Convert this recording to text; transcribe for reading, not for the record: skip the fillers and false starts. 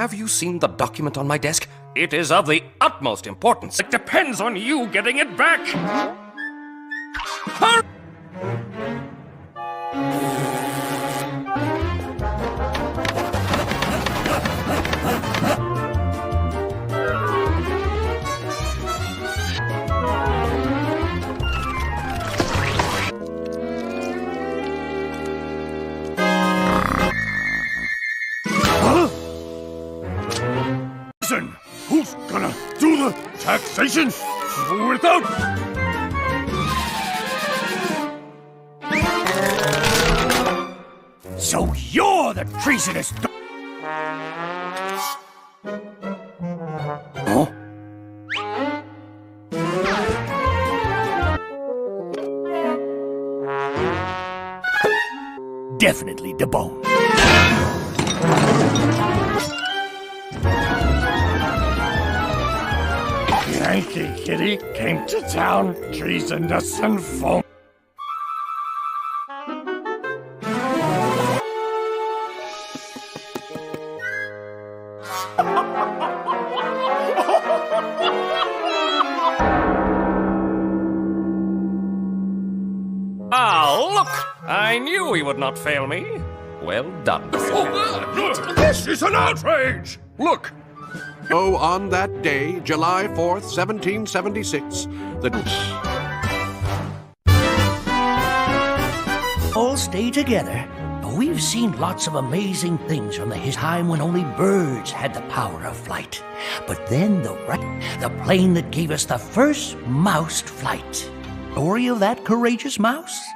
have you seen the document on my desk? It is of the utmost importance. It depends on you getting it back. Hurry! Listen, who's gonna do the taxation without... So you're the treasonous... Huh? Definitely the bone. Yankee Kitty came to town, treasonous and foam. Ah, look! I knew he would not fail me. Well done. This is an outrage! Look! Oh, on that day, July 4th, 1776, the... All stay together. We've seen lots of amazing things from the time when only birds had the power of flight. But then the plane that gave us the first mouse flight. Story of that courageous mouse?